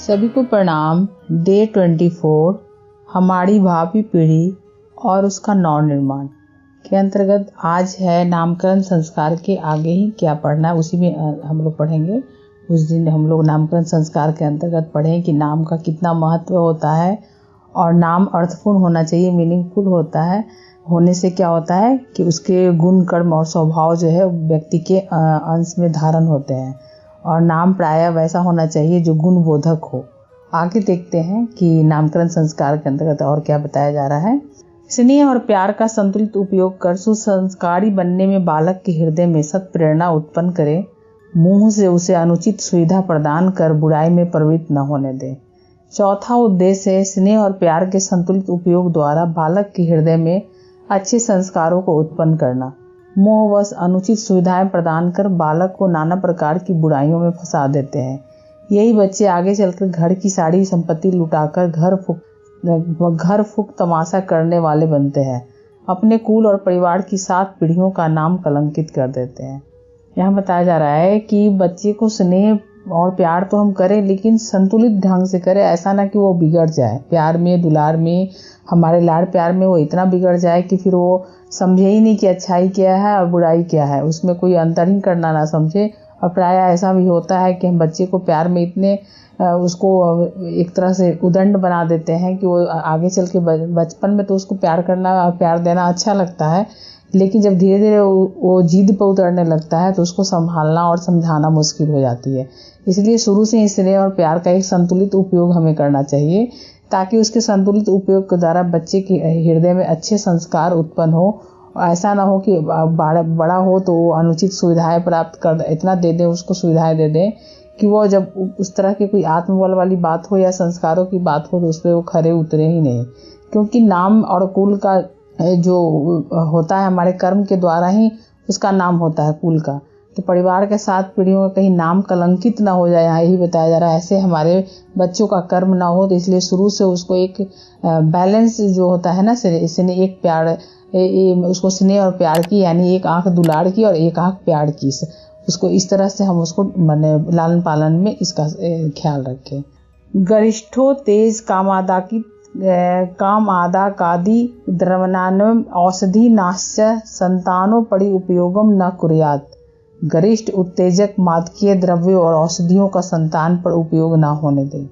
सभी को प्रणाम। डे 24 हमारी भावी पीढ़ी और उसका नव निर्माण के अंतर्गत आज है नामकरण संस्कार के आगे ही क्या पढ़ना है उसी में हम लोग पढ़ेंगे। उस दिन हम लोग नामकरण संस्कार के अंतर्गत पढ़ें कि नाम का कितना महत्व होता है और नाम अर्थपूर्ण होना चाहिए, मीनिंगफुल होता है। होने से क्या होता है कि उसके गुण, कर्म और स्वभाव जो है व्यक्ति के अंश में धारण होते हैं और नाम प्रायः वैसा होना चाहिए जो गुणबोधक हो। आगे देखते हैं कि नामकरण संस्कार के अंतर्गत और क्या बताया जा रहा है। स्नेह और प्यार का संतुलित उपयोग कर सुसंस्कारी बनने में बालक के हृदय में सत प्रेरणा उत्पन्न करे। मुंह से उसे अनुचित सुविधा प्रदान कर बुराई में प्रवृत्त न होने दे। चौथा उद्देश्य है स्नेह और प्यार के संतुलित उपयोग द्वारा बालक के हृदय में अच्छे संस्कारों को उत्पन्न करना। मोहवश अनुचित सुविधाएं प्रदान कर बालक को नाना प्रकार की बुराइयों में फंसा देते हैं। यही बच्चे आगे चलकर घर की सारी संपत्ति लुटाकर घर फूक तमाशा करने वाले बनते हैं। अपने कुल और परिवार की 7 पीढ़ियों का नाम कलंकित कर देते हैं। यहाँ बताया जा रहा है कि बच्चे को स्नेह और प्यार तो हम करें लेकिन संतुलित ढंग से करें, ऐसा ना कि वो बिगड़ जाए। प्यार में, दुलार में, हमारे लाड़ प्यार में वो इतना बिगड़ जाए कि फिर वो समझे ही नहीं कि अच्छाई क्या है और बुराई क्या है, उसमें कोई अंतर ही करना ना समझे। और प्रायः ऐसा भी होता है कि हम बच्चे को प्यार में इतने उसको एक तरह से उदंड बना देते हैं कि वो आगे चल के बचपन में तो उसको प्यार करना और प्यार देना अच्छा लगता है, लेकिन जब धीरे धीरे वो जिद पर उतरने लगता है तो उसको संभालना और समझाना मुश्किल हो जाती है। इसलिए शुरू से ही स्नेह और प्यार का एक संतुलित उपयोग हमें करना चाहिए ताकि उसके संतुलित उपयोग के द्वारा बच्चे के हृदय में अच्छे संस्कार उत्पन्न हो। ऐसा ना हो कि बड़ा हो तो वो अनुचित सुविधाएं प्राप्त कर इतना दे दे, उसको सुविधाएं दे दे कि वो जब उस तरह की कोई आत्मबल वाली बात हो या संस्कारों की बात हो तो उस पर वो खरे उतरे ही नहीं। क्योंकि नाम और कुल का जो होता है हमारे कर्म के द्वारा ही उसका नाम होता है कुल का। तो परिवार के 7 पीढ़ियों का कहीं नाम कलंकित ना हो जाए, यहाँ यही बताया जा रहा है। ऐसे हमारे बच्चों का कर्म ना हो, तो इसलिए शुरू से उसको एक बैलेंस जो होता है ना, स्नेह एक प्यार, उसको स्नेह और प्यार की, यानी एक आंख दुलार की और एक आंख प्यार की, उसको इस तरह से हम उसको माने लालन पालन में इसका ख्याल रखें। गरिष्ठो तेज काम आदा कादि द्रवनान्वयम औषधि नाश्य संतानो परि उपयोगम न कुर्यात्। गरिष्ठ उत्तेजक मादकीय द्रव्यों और औषधियों का संतान पर उपयोग न होने दें।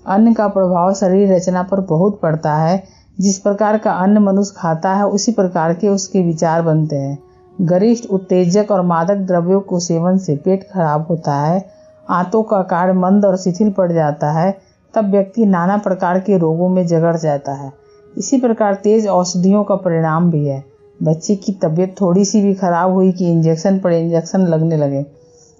अन्न का प्रभाव शरीर रचना पर बहुत पड़ता है। जिस प्रकार का अन्न मनुष्य खाता है उसी प्रकार के उसके विचार बनते हैं। गरिष्ठ उत्तेजक और मादक द्रव्यों को सेवन से पेट खराब होता है, आंतों का कार्य मंद और शिथिल पड़ जाता है, तब व्यक्ति नाना प्रकार के रोगों में जकड़ जाता है। इसी प्रकार तेज औषधियों का परिणाम भी है। बच्चे की तबीयत थोड़ी सी भी खराब हुई कि इंजेक्शन पर इंजेक्शन लगने लगे।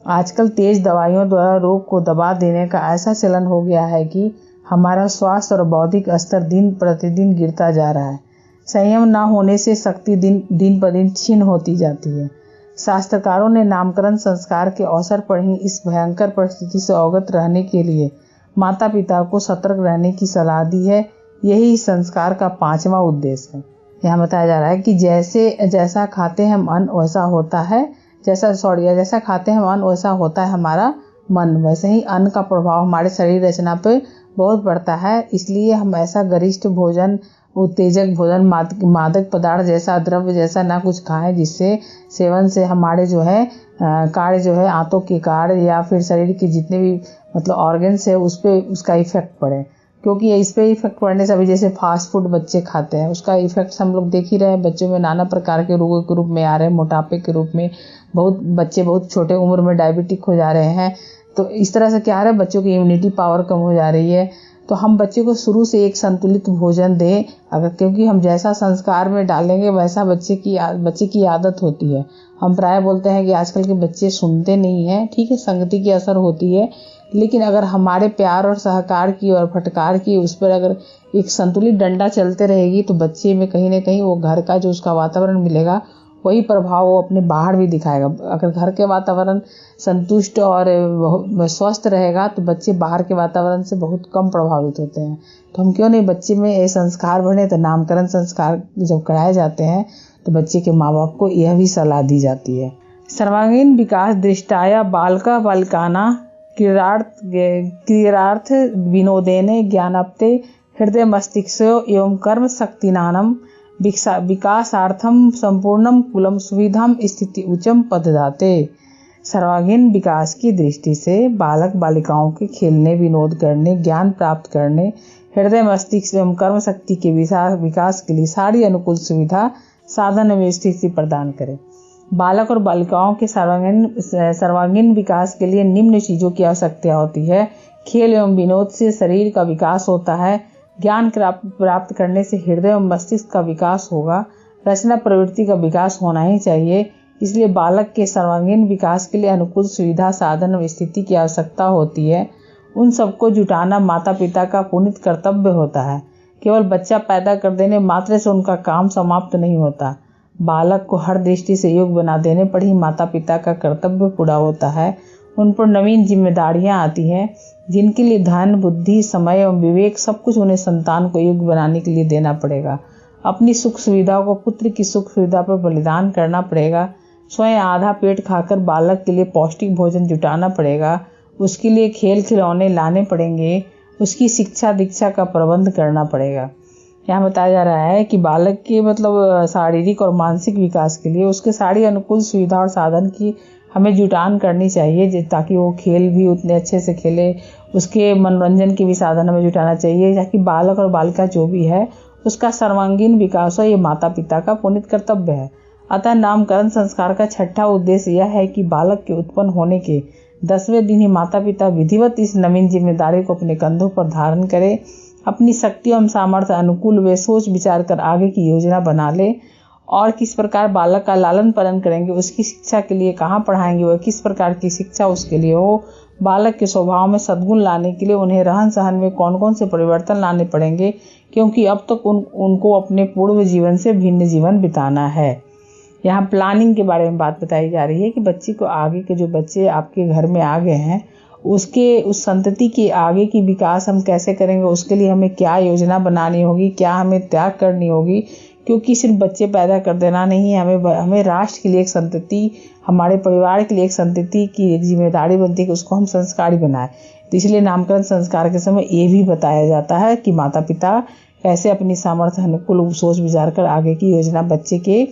आजकल तेज दवाइयों द्वारा रोग को दबा देने का ऐसा चलन हो गया है कि हमारा स्वास्थ्य और बौद्धिक स्तर दिन प्रतिदिन गिरता जा रहा है। संयम न होने से शक्ति दिन पर दिन क्षीण होती जाती है। शास्त्रकारों ने नामकरण संस्कार के अवसर पर ही इस भयंकर परिस्थिति से अवगत रहने के लिए माता पिता को सतर्क रहने की सलाह दी है। यही संस्कार का 5वां उद्देश्य है। यहाँ बताया जा रहा है कि जैसा खाते हैं हम अन्न वैसा होता है, जैसा खाते हैं हम अन्न वैसा होता है हमारा मन। वैसे ही अन्न का प्रभाव हमारे शरीर रचना पे बहुत पड़ता है। इसलिए हम ऐसा गरिष्ठ भोजन, उत्तेजक भोजन, मादक पदार्थ जैसा, द्रव्य जैसा ना कुछ खाएं जिससे सेवन से हमारे जो है कार्य जो है आंतों के कार्य या फिर शरीर के जितने भी मतलब ऑर्गन्स है उस पे उसका इफेक्ट पड़े। क्योंकि इस पे इफेक्ट पड़ने से अभी जैसे फास्ट फूड बच्चे खाते हैं उसका इफेक्ट हम लोग देख ही रहे हैं। बच्चों में नाना प्रकार के रोगों के रूप में आ रहे हैं, मोटापे के रूप में बच्चे बहुत छोटे उम्र में डायबिटिक हो जा रहे हैं। तो इस तरह से क्या आ रहा है, बच्चों की इम्यूनिटी पावर कम हो जा रही है। तो हम बच्चे को शुरू से एक संतुलित भोजन दें अगर, क्योंकि हम जैसा संस्कार में डालेंगे वैसा बच्चे की आदत होती है। हम प्राय बोलते हैं कि आजकल के बच्चे सुनते नहीं हैं, ठीक है, संगति की असर होती है, लेकिन अगर हमारे प्यार और सहकार की और फटकार की उस पर अगर एक संतुलित डंडा चलते रहेगी तो बच्चे में कहीं ना कहीं वो घर का जो उसका वातावरण मिलेगा वही प्रभाव वो अपने बाहर भी दिखाएगा। अगर घर के वातावरण संतुष्ट और स्वस्थ रहेगा तो बच्चे बाहर के वातावरण से बहुत कम प्रभावित होते हैं। तो हम क्यों नहीं बच्चे में ये संस्कार बने। तो नामकरण संस्कार जब कराए जाते हैं तो बच्चे के माँ बाप को यह भी सलाह दी जाती है। सर्वांगीण विकास दृष्टाया बालका बालिकाना क्रियार्थ विनोदेने ज्ञानप्ते हृदय मस्तिष्को एवं कर्म शक्तिनानम विकासार्थम संपूर्णम कुलम सुविधाम स्थिति उच्चम पददाते। सर्वांगीण विकास की दृष्टि से बालक बालिकाओं के खेलने, विनोद करने, ज्ञान प्राप्त करने, हृदय मस्तिष्क एवं कर्म शक्ति के विकास के लिए सारी अनुकूल सुविधा, साधन एवं स्थिति प्रदान करें। बालक और बालिकाओं के सर्वांगीण विकास के लिए निम्न चीजों की आवश्यकता होती है। खेल एवं विनोद से शरीर का विकास होता है। ज्ञान प्राप्त करने से हृदय एवं मस्तिष्क का विकास होगा। रचना प्रवृत्ति का विकास होना ही चाहिए। इसलिए बालक के सर्वांगीण विकास के लिए अनुकूल सुविधा, साधन और स्थिति की आवश्यकता होती है। उन सबको जुटाना माता पिता का पुनीत कर्तव्य होता है। केवल बच्चा पैदा कर देने मात्र से उनका काम समाप्त नहीं होता। बालक को हर दृष्टि से योग्य बना देने पर ही माता पिता का कर्तव्य पूरा होता है। उन पर नवीन जिम्मेदारियां आती हैं, जिनके लिए धन, बुद्धि, समय एवं विवेक सब कुछ उन्हें संतान को योग्य बनाने के लिए देना पड़ेगा। अपनी सुख सुविधाओं को पुत्र की सुख सुविधा पर बलिदान करना पड़ेगा। स्वयं आधा पेट खाकर बालक के लिए पौष्टिक भोजन जुटाना पड़ेगा। उसके लिए खेल खिलौने लाने पड़ेंगे। उसकी शिक्षा दीक्षा का प्रबंध करना पड़ेगा। यहाँ बताया जा रहा है कि बालक के शारीरिक और मानसिक विकास के लिए उसके सारी अनुकूल सुविधा और साधन की हमें जुटान करनी चाहिए, ताकि वो खेल भी उतने अच्छे से खेले। उसके मनोरंजन के भी साधन हमें जुटाना चाहिए, ताकि बालक और बालिका जो भी है उसका सर्वांगीण विकास हो। ये माता पिता का पुनीत कर्तव्य है। अतः नामकरण संस्कार का छठा उद्देश्य यह है कि बालक के उत्पन्न होने के 10वें दिन ही माता पिता विधिवत इस नवीन जिम्मेदारी को अपने कंधों पर धारण करें। अपनी शक्ति एवं सामर्थ्य अनुकूल वे सोच विचार कर आगे की योजना बना ले और किस प्रकार बालक का लालन पालन करेंगे, उसकी शिक्षा के लिए कहाँ पढ़ाएंगे, वह किस प्रकार की शिक्षा उसके लिए हो। बालक के स्वभाव में सद्गुण लाने के लिए उन्हें रहन सहन में कौन कौन से परिवर्तन लाने पड़ेंगे, क्योंकि अब तक उनको अपने पूर्व जीवन से भिन्न जीवन बिताना है। यहाँ प्लानिंग के बारे में बात बताई जा रही है कि बच्चे को आगे के जो बच्चे आपके घर में आ गए हैं उस संतति के आगे की विकास हम कैसे करेंगे, उसके लिए हमें क्या योजना बनानी होगी, क्या हमें त्याग करनी होगी। क्योंकि सिर्फ बच्चे पैदा कर देना नहीं है, हमें राष्ट्र के लिए एक संतति, हमारे परिवार के लिए एक संतति की एक जिम्मेदारी बनती है कि उसको हम संस्कारी बनाएं। तो इसलिए नामकरण संस्कार के समय ये भी बताया जाता है कि माता पिता कैसे अपनी सामर्थ्य अनुकूल सोच विचार कर आगे की योजना बच्चे के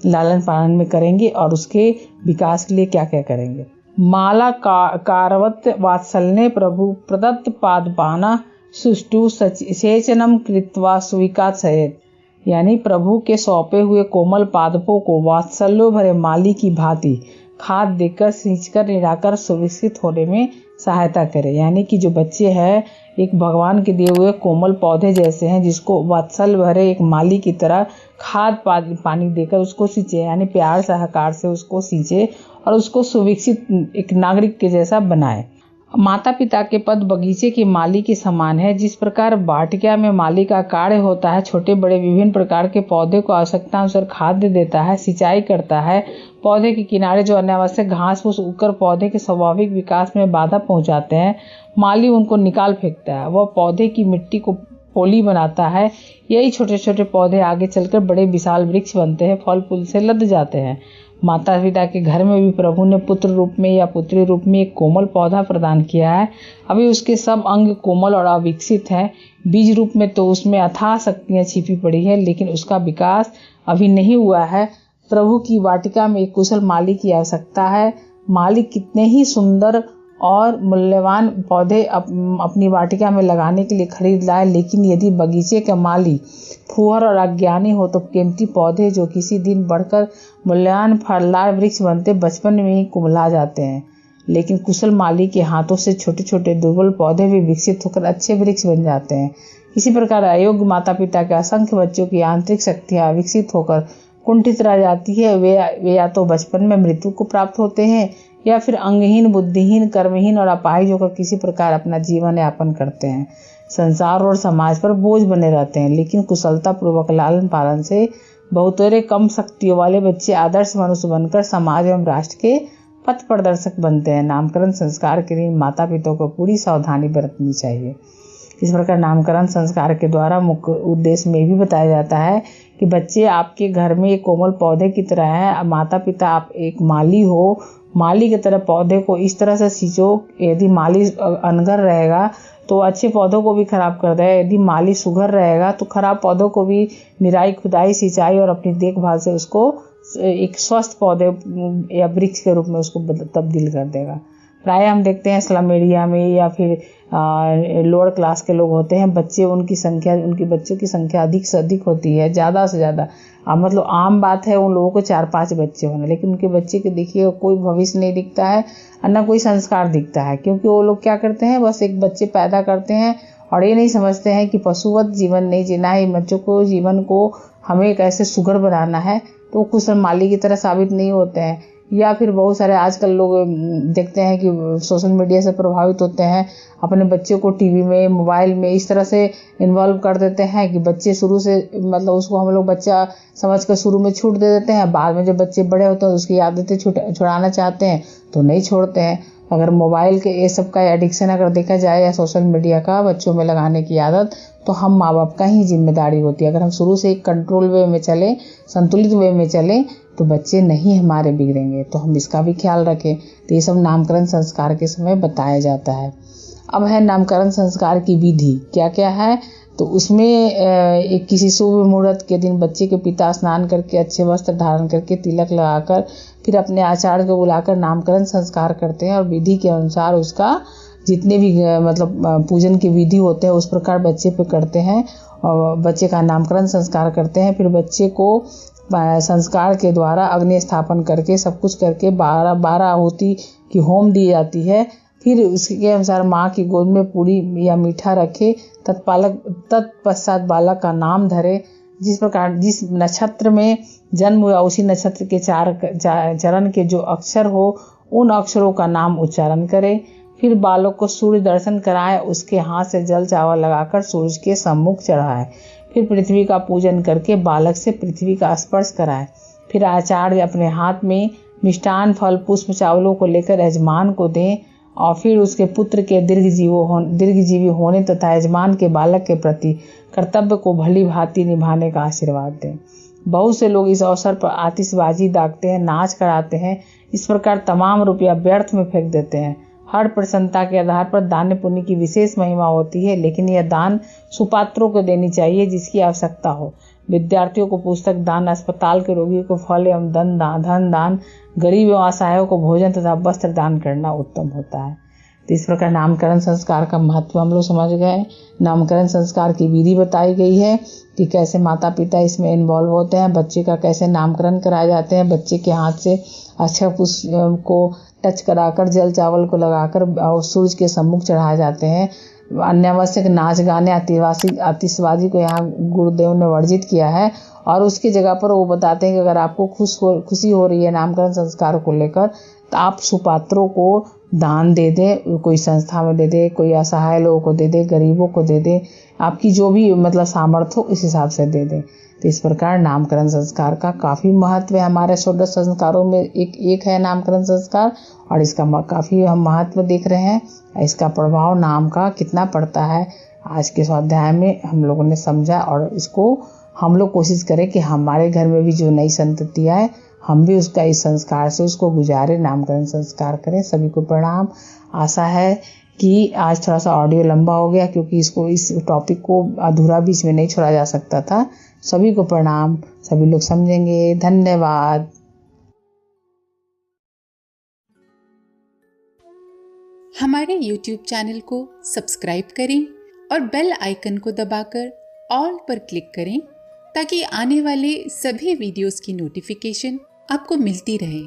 लालन पालन में करेंगे और उसके विकास के लिए क्या क्या करेंगे। माला कारवत वात्सल्ये प्रभु प्रदत्त पादपाना सुष्टु सेचनम कृत्वा सुविकासयेत्। यानी प्रभु के सौंपे हुए कोमल पादपों को वात्सल्य भरे माली की भांति खाद देकर, सींचकर, निराकर सुविकसित होने में सहायता करे। यानी कि जो बच्चे हैं एक भगवान के दिए हुए कोमल पौधे जैसे हैं, जिसको वात्सल्य भरे एक माली की तरह खाद पानी देकर उसको सींचे, यानी प्यार सहकार से उसको सींचे और उसको सुविकसित एक नागरिक के जैसा बनाए। माता पिता के पद बगीचे के माली के समान है। जिस प्रकार वाटिका में माली का कार्य होता है, छोटे बड़े विभिन्न प्रकार के पौधे को आवश्यकता अनुसार खाद्य देता है, सिंचाई करता है। पौधे के किनारे जो अनावश्यक घास फूस उगकर पौधे के स्वाभाविक विकास में बाधा पहुंचाते हैं, माली उनको निकाल फेंकता है। वह पौधे की मिट्टी को पोली बनाता है। यही छोटे छोटे पौधे आगे चलकर बड़े विशाल वृक्ष बनते हैं, फल फूल से लद जाते हैं। माता पिता के घर में भी प्रभु ने पुत्र रूप में या पुत्री रूप में एक कोमल पौधा प्रदान किया है। अभी उसके सब अंग कोमल और अविकसित हैं। बीज रूप में तो उसमें अथाह शक्तियां छिपी पड़ी है, लेकिन उसका विकास अभी नहीं हुआ है। प्रभु की वाटिका में एक कुशल माली की आवश्यकता है। माली कितने ही सुंदर और मूल्यवान पौधे अपनी वाटिका में लगाने के लिए खरीद लाए, लेकिन यदि बगीचे का माली फुहर और अज्ञानी हो तो कीमती पौधे जो किसी दिन बढ़कर मूल्यवान फलदार वृक्ष बनते बचपन में ही कुम्हला जाते हैं। लेकिन कुशल माली के हाथों से छोटे छोटे दुर्बल पौधे भी विकसित होकर अच्छे वृक्ष बन जाते हैं। इसी प्रकार अयोग्य माता पिता के असंख्य बच्चों की आंतरिक शक्तियां विकसित होकर कुंठित रह जाती है। वे या तो बचपन में मृत्यु को प्राप्त होते हैं या फिर अंगहीन, बुद्धिहीन, कर्महीन और अपाहिज होकर किसी प्रकार अपना जीवन यापन करते हैं। संसार और समाज पर बोझ बने रहते हैं। लेकिन कुशलता पूर्वक लालन पालन से बहुतेरे कम शक्तियों वाले बच्चे आदर्श मनुष्य बनकर समाज एवं राष्ट्र के पथ प्रदर्शक बनते हैं। नामकरण संस्कार के लिए माता पिता को पूरी सावधानी बरतनी चाहिए। इस प्रकार नामकरण संस्कार के द्वारा मुख्य उद्देश्य में भी बताया जाता है कि बच्चे आपके घर में एक कोमल पौधे की तरह है। माता पिता आप एक माली हो, माली की तरह पौधे को इस तरह से सींचो। यदि माली अनगर रहेगा तो अच्छे पौधों को भी खराब कर देगा, यदि माली सुघर रहेगा तो खराब पौधों को भी निराई खुदाई सिंचाई और अपनी देखभाल से उसको एक स्वस्थ पौधे या वृक्ष के रूप में उसको तब्दील कर देगा। प्राय हम देखते हैं स्लम एरिया में या फिर लोअर क्लास के लोग होते हैं, बच्चे उनके बच्चों की संख्या अधिक से अधिक होती है, ज़्यादा से ज़्यादा। मतलब आम बात है उन लोगों को 4-5 बच्चे होने, लेकिन उनके बच्चे के देखिए कोई भविष्य नहीं दिखता है और न कोई संस्कार दिखता है, क्योंकि वो लोग क्या करते हैं, बस एक बच्चे पैदा करते हैं और ये नहीं समझते हैं कि पशुवत जीवन नहीं जीना है, बच्चों को जीवन को हमें कैसे सुघड़ बनाना है। तो कुशल माली की तरह साबित नहीं होते हैं। या फिर बहुत सारे आजकल लोग देखते हैं कि सोशल मीडिया से प्रभावित होते हैं, अपने बच्चे को टीवी में मोबाइल में इस तरह से इन्वॉल्व कर देते हैं कि बच्चे शुरू से मतलब उसको हम लोग बच्चा समझ कर शुरू में छूट दे देते हैं, बाद में जब बच्चे बड़े होते हैं उसकी आदतें छुड़ाना चाहते हैं तो नहीं छोड़ते हैं। अगर मोबाइल के ये सब का एडिक्शन अगर देखा जाए या सोशल मीडिया का बच्चों में लगाने की आदत, तो हम माँ बाप का ही जिम्मेदारी होती है। अगर हम शुरू से एक कंट्रोल वे में चले, संतुलित वे में चले, तो बच्चे नहीं हमारे बिगड़ेंगे। तो हम इसका भी ख्याल रखें। तो ये सब नामकरण संस्कार के समय बताया जाता है। अब है नामकरण संस्कार की विधि क्या क्या है। तो उसमें एक किसी शुभ मुहूर्त के दिन बच्चे के पिता स्नान करके अच्छे वस्त्र धारण करके तिलक लगाकर फिर अपने आचार्य को बुलाकर नामकरण संस्कार करते हैं और विधि के अनुसार उसका जितने भी मतलब पूजन की विधि होते हैं उस प्रकार बच्चे पे करते हैं और बच्चे का नामकरण संस्कार करते हैं। फिर बच्चे को संस्कार के द्वारा अग्नि स्थापन करके सब कुछ करके 12 आहुति की होम दी जाती है। फिर उसके अनुसार माँ की गोद में पूरी या मीठा रखे, तत्पश्चात बालक का नाम धरे। जिस प्रकार जिस नक्षत्र में जन्म हुआ उसी नक्षत्र के 4 चरण के जो अक्षर हो उन अक्षरों का नाम उच्चारण करे। फिर बालक को सूर्य दर्शन कराए, उसके हाथ से जल चावल लगाकर सूर्य के सम्मुख चढ़ाए। फिर पृथ्वी का पूजन करके बालक से पृथ्वी का स्पर्श कराए। फिर आचार्य अपने हाथ में मिष्टान फल पुष्प चावलों को लेकर यजमान को दें और फिर उसके पुत्र के दीर्घजीवी होने तथा यजमान के बालक के प्रति कर्तव्य को भली भांति निभाने का आशीर्वाद दें। बहुत से लोग इस अवसर पर आतिशबाजी दागते हैं, नाच कराते हैं, इस प्रकार तमाम रुपया व्यर्थ में फेंक देते हैं। हर प्रसन्नता के आधार पर दान पुण्य की विशेष महिमा होती है, लेकिन यह दान सुपात्रों को देनी चाहिए जिसकी आवश्यकता हो। विद्यार्थियों को पुस्तक दान, अस्पताल के रोगियों को फल एवं धन दान, गरीब एवं असहायों को भोजन तथा वस्त्र दान करना उत्तम होता है। तो इस प्रकार नामकरण संस्कार का महत्व हम लोग समझ गए। नामकरण संस्कार की विधि बताई गई है कि कैसे माता पिता इसमें इन्वॉल्व होते हैं, बच्चे का कैसे नामकरण कराए जाते हैं, बच्चे के हाथ से अक्षय पुष्प को टच कराकर जल चावल को लगाकर सूरज के सम्मुख चढ़ाए जाते हैं। अनावश्यक नाच गाने आतिशबाजी को यहाँ गुरुदेव ने वर्जित किया है और उसकी जगह पर वो बताते हैं कि अगर आपको खुशी हो रही है नामकरण संस्कार को लेकर तो आप सुपात्रों को दान दे दे, कोई संस्था में दे दे, कोई असहाय लोगों को दे दे, गरीबों को दे दे, आपकी जो भी मतलब सामर्थ्य हो इस हिसाब से दे दे। तो इस प्रकार नामकरण संस्कार का काफ़ी महत्व है। हमारे 16 संस्कारों में एक है नामकरण संस्कार और इसका काफ़ी हम महत्व देख रहे हैं। इसका प्रभाव नाम का कितना पड़ता है आज के स्वाध्याय में हम लोगों ने समझा और इसको हम लोग कोशिश करें कि हमारे घर में भी जो नई संतति आए हम भी उसका इस संस्कार से उसको गुजारे, नामकरण संस्कार करें। सभी को प्रणाम। आशा है कि आज थोड़ा सा ऑडियो लंबा हो गया क्योंकि इस टॉपिक को अधूरा बीच में नहीं छोड़ा जा सकता था। सभी को प्रणाम, सभी लोग समझेंगे। धन्यवाद। हमारे YouTube चैनल को सब्सक्राइब करें और बेल आइकन को दबाकर ऑल पर क्लिक करें ताकि आने वाले सभी वीडियोस की नोटिफिकेशन आपको मिलती रहे।